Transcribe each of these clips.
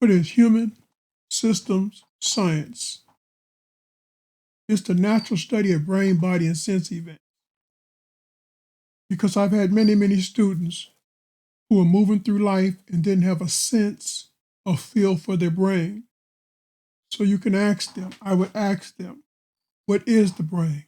What is human systems science? It's the natural study of brain, body, and sense events. Because I've had many, many students who are moving through life and didn't have a sense or feel for their brain. So you can ask them, I would ask them, what is the brain?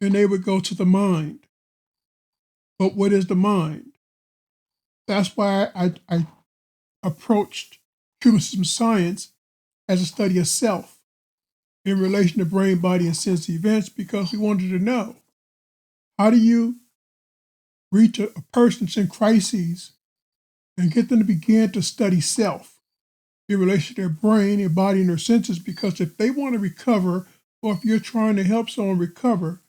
And they would go to the mind. But what is the mind? That's why I approached human system science as a study of self in relation to brain, body, and sense events, because we wanted to know, how do you reach a person that's in crises and get them to begin to study self in relation to their brain, their body, and their senses? Because if they want to recover, or if you're trying to help someone recover,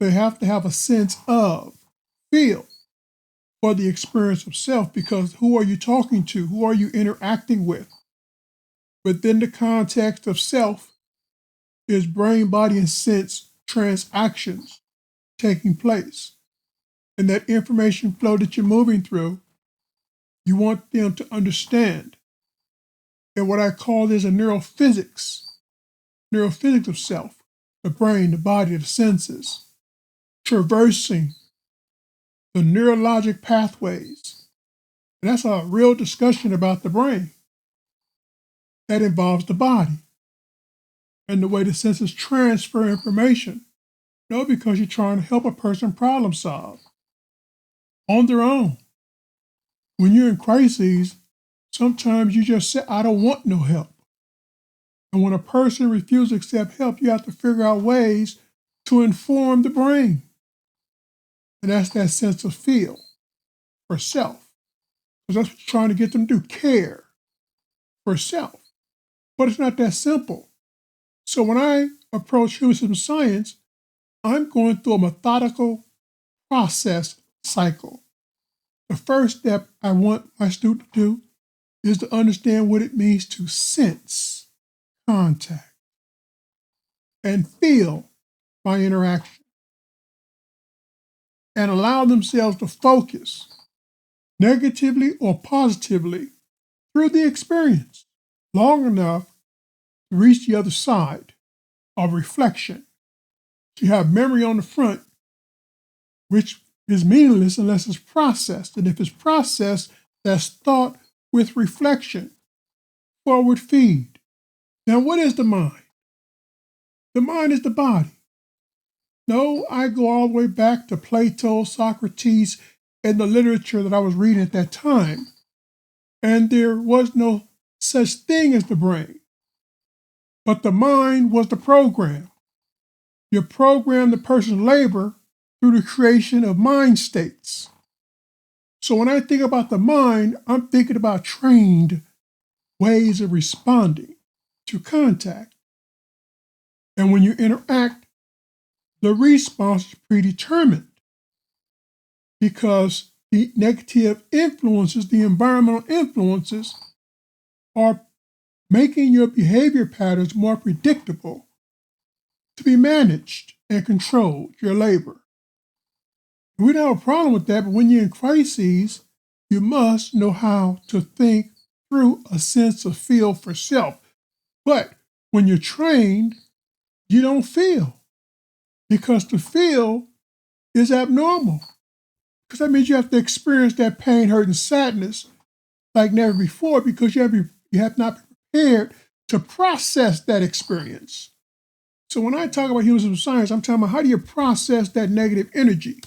they have to have a sense of, feel for the experience of self, because who are you talking to? Who are you interacting with? Within the context of self is brain, body, and sense transactions taking place. And that information flow that you're moving through, you want them to understand. And what I call is a neurophysics of self, the brain, the body, the senses, traversing the neurologic pathways. And that's a real discussion about the brain. That involves the body and the way the senses transfer information. No, because you're trying to help a person problem solve on their own. When you're in crises, sometimes you just say, I don't want no help. And when a person refuses to accept help, you have to figure out ways to inform the brain. And that's that sense of feel for self. Because that's what you're trying to get them to do, care for self. But it's not that simple. So when I approach human system science, I'm going through a methodical process cycle. The first step I want my student to do is to understand what it means to sense contact and feel my interaction, and allow themselves to focus negatively or positively through the experience long enough to reach the other side of reflection. So you have memory on the front, which is meaningless unless it's processed. And if it's processed, that's thought with reflection, forward feed. Now, what is the mind? The mind is the body. No, I go all the way back to Plato, Socrates, and the literature that I was reading at that time. And there was no such thing as the brain. But the mind was the program. You program the person's labor through the creation of mind states. So when I think about the mind, I'm thinking about trained ways of responding to contact. And when you interact, the response is predetermined, because the negative influences, the environmental influences, are making your behavior patterns more predictable to be managed and controlled, your labor. We don't have a problem with that, but when you're in crises, you must know how to think through a sense of feel for self. But when you're trained, you don't feel, because to feel is abnormal. Because that means you have to experience that pain, hurt, and sadness like never before, because you have not been prepared to process that experience. So when I talk about human system science, I'm talking about how do you process that negative energy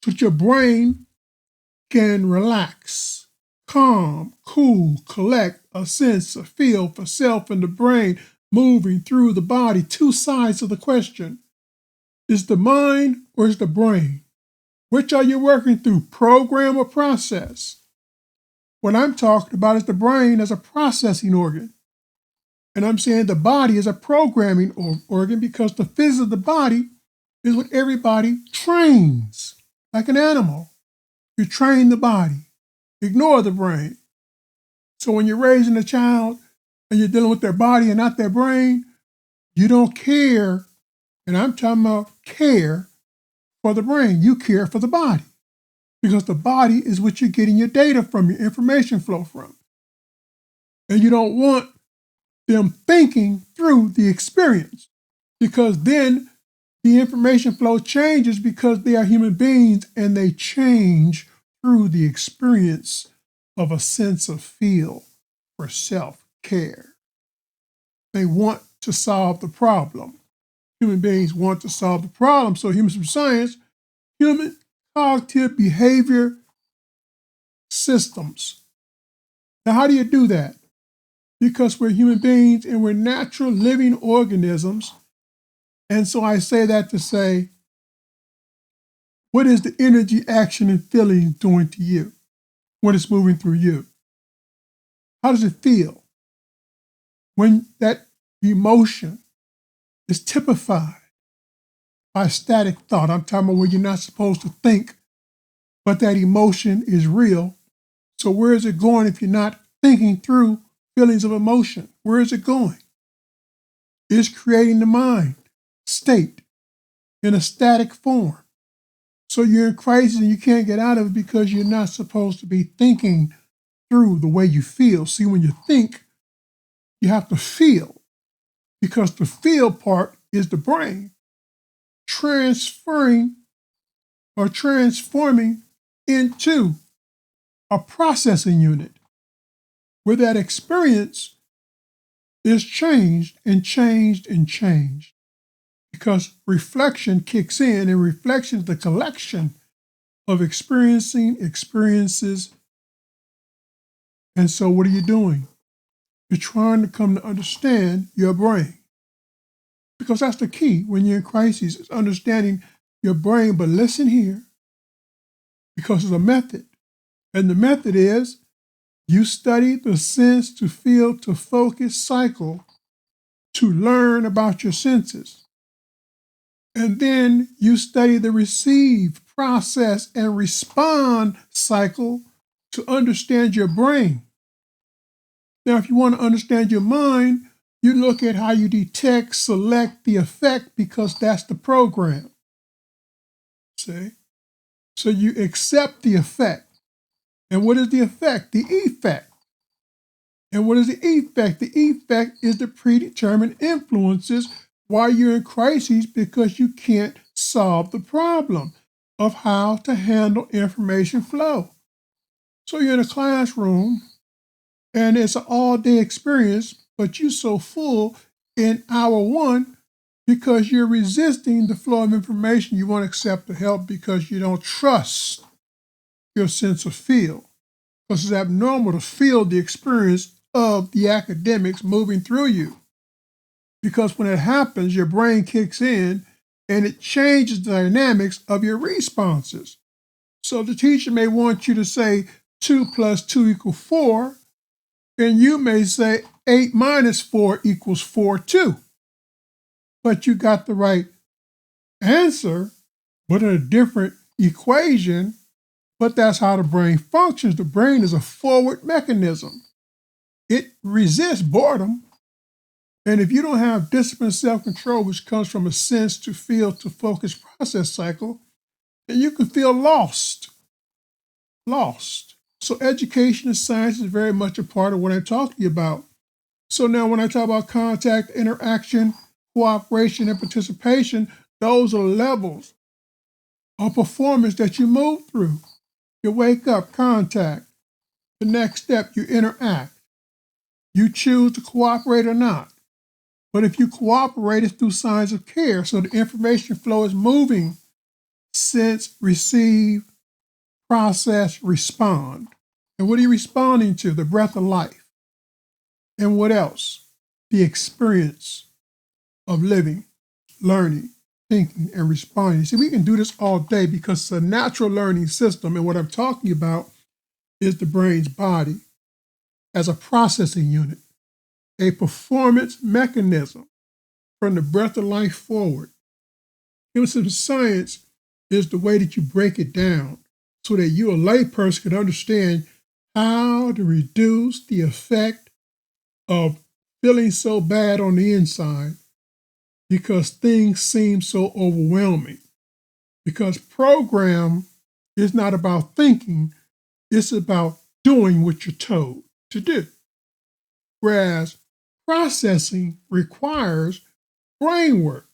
so that your brain can relax, calm, cool, collect a sense, a feel for self and the brain moving through the body. Two sides of the question. Is the mind or is the brain? Which are you working through, program or process? What I'm talking about is the brain as a processing organ. And I'm saying the body is a programming organ, because the physics of the body is what everybody trains, like an animal. You train the body, ignore the brain. So when you're raising a child and you're dealing with their body and not their brain, you don't care, and I'm talking about care for the brain. You care for the body, because the body is what you're getting your data from, your information flow from. And you don't want them thinking through the experience, because then the information flow changes, because they are human beings and they change through the experience of a sense of feel for self-care. They want to solve the problem. Human beings want to solve the problem. So human science, human cognitive behavior systems. Now, how do you do that? Because we're human beings and we're natural living organisms. And so I say that to say, what is the energy, action, and feeling doing to you when it's moving through you? How does it feel when that emotion is typified by static thought? I'm talking about where you're not supposed to think, but that emotion is real. So where is it going if you're not thinking through feelings of emotion? Where is it going? It's creating the mind state in a static form. So you're in crisis and you can't get out of it because you're not supposed to be thinking through the way you feel. See, when you think, you have to feel, because the feel part is the brain transferring or transforming into a processing unit where that experience is changed and changed and changed, because reflection kicks in, and reflection is the collection of experiences. And so what are you doing? You're trying to come to understand your brain, because that's the key when you're in crisis, is understanding your brain. But listen here, because it's a method. And the method is you study the sense to feel to focus cycle to learn about your senses. And then you study the receive, process, and respond cycle to understand your brain. Now, if you want to understand your mind, you look at how you detect, select the effect, because that's the program. See? So you accept the effect. And what is the effect? The effect. And what is the effect? The effect is the predetermined influences while you're in crises, because you can't solve the problem of how to handle information flow. So you're in a classroom and it's an all-day experience, but you're so full in hour one because you're resisting the flow of information. You won't accept the help because you don't trust your sense of feel, because it's abnormal to feel the experience of the academics moving through you. Because when it happens, your brain kicks in and it changes the dynamics of your responses. So the teacher may want you to say 2 plus 2 equals 4, and you may say 8 minus 4 equals 4 too. But you got the right answer, but in a different equation. But that's how the brain functions. The brain is a forward mechanism. It resists boredom. And if you don't have discipline, self-control, which comes from a sense to feel to focus process cycle, then you can feel lost. So education and science is very much a part of what I'm talking about. So now when I talk about contact, interaction, cooperation, and participation, those are levels of performance that you move through. You wake up, contact. The next step, you interact. You choose to cooperate or not. But if you cooperate, it's through signs of care. So the information flow is moving. Sense, receive, process, respond. And what are you responding to? The breath of life. And what else? The experience of living, learning, thinking, and responding. See, we can do this all day because it's a natural learning system. And what I'm talking about is the brain's body as a processing unit, a performance mechanism from the breath of life forward. Human science is the way that you break it down so that you, a layperson, can understand how to reduce the effect of feeling so bad on the inside because things seem so overwhelming. Because program is not about thinking, it's about doing what you're told to do. Whereas processing requires brain work,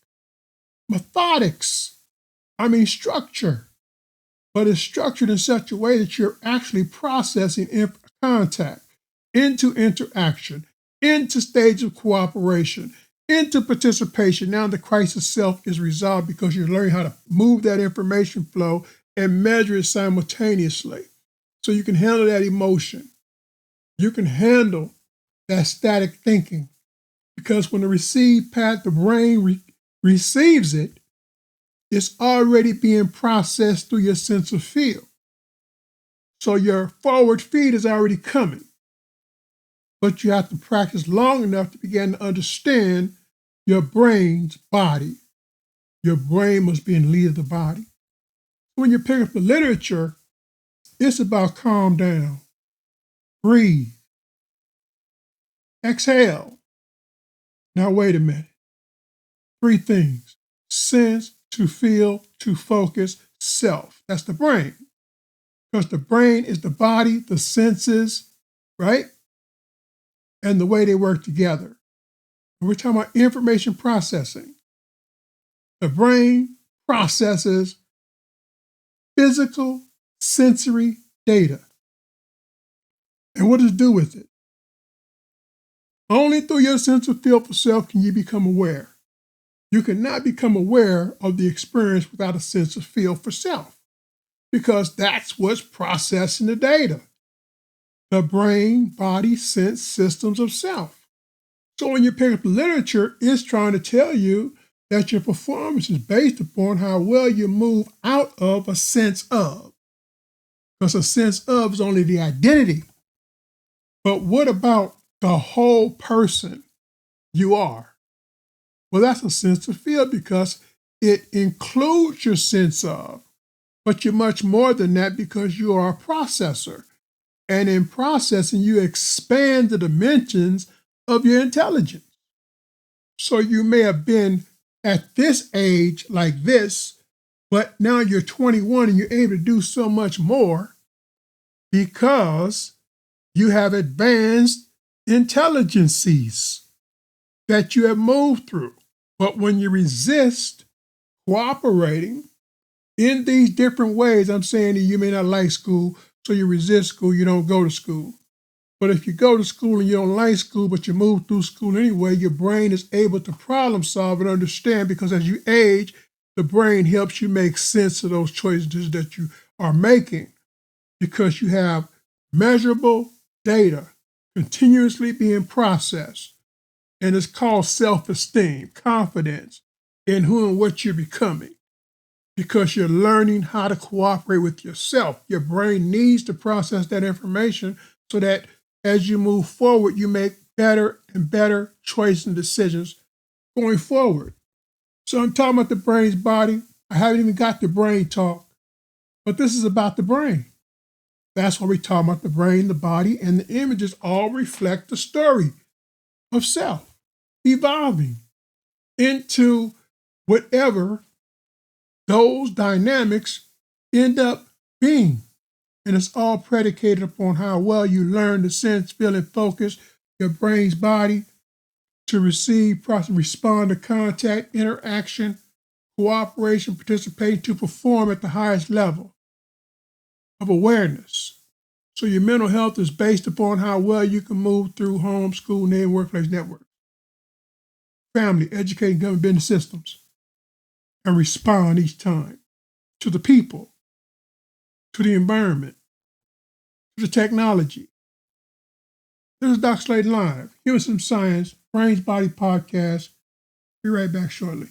structure. But it's structured in such a way that you're actually processing contact into interaction, into stage of cooperation, into participation. Now the crisis self is resolved because you're learning how to move that information flow and measure it simultaneously. So you can handle that emotion. You can handle that static thinking, because when the receive path, the brain receives it, it's already being processed through your sense of feel. So your forward feed is already coming. But you have to practice long enough to begin to understand your brain's body. Your brain must be in the lead of the body. When you pick up the literature, it's about calm down, breathe, exhale. Now wait a minute. 3 things: sense, to feel, to focus, self. That's the brain. Because the brain is the body, the senses, right? And the way they work together. We're talking about information processing. The brain processes physical, sensory data. And what does it do with it? Only through your sense of feel for self can you become aware. You cannot become aware of the experience without a sense of feel for self, because that's what's processing the data. The brain, body, sense systems of self. So when you pick up the literature, it's trying to tell you that your performance is based upon how well you move out of a sense of. Because a sense of is only the identity. But what about the whole person you are? Well, that's a sense of feel, because it includes your sense of. But you're much more than that, because you are a processor. And in processing, you expand the dimensions of your intelligence. So you may have been at this age like this, but now you're 21 and you're able to do so much more because you have advanced intelligences that you have moved through. But when you resist cooperating in these different ways, I'm saying that you may not like school, so you resist school, you don't go to school. But if you go to school and you don't like school, but you move through school anyway, your brain is able to problem solve and understand, because as you age, the brain helps you make sense of those choices that you are making, because you have measurable data continuously being processed. And it's called self-esteem, confidence in who and what you're becoming, because you're learning how to cooperate with yourself. Your brain needs to process that information so that as you move forward, you make better and better choices and decisions going forward. So I'm talking about the brain's body. I haven't even got the brain talk, but this is about the brain. That's why we talk about the brain, the body, and the images all reflect the story of self evolving into whatever those dynamics end up being. And it's all predicated upon how well you learn to sense, feel, and focus your brain's body to receive, process, respond to contact, interaction, cooperation, participation, to perform at the highest level of awareness. So your mental health is based upon how well you can move through home, school, neighborhood, workplace, network, family, educating, government, business systems, and respond each time to the people, to the environment, to the technology. This is Dr. Slaton Live, Human System Science, Brains Body Podcast. Be right back shortly.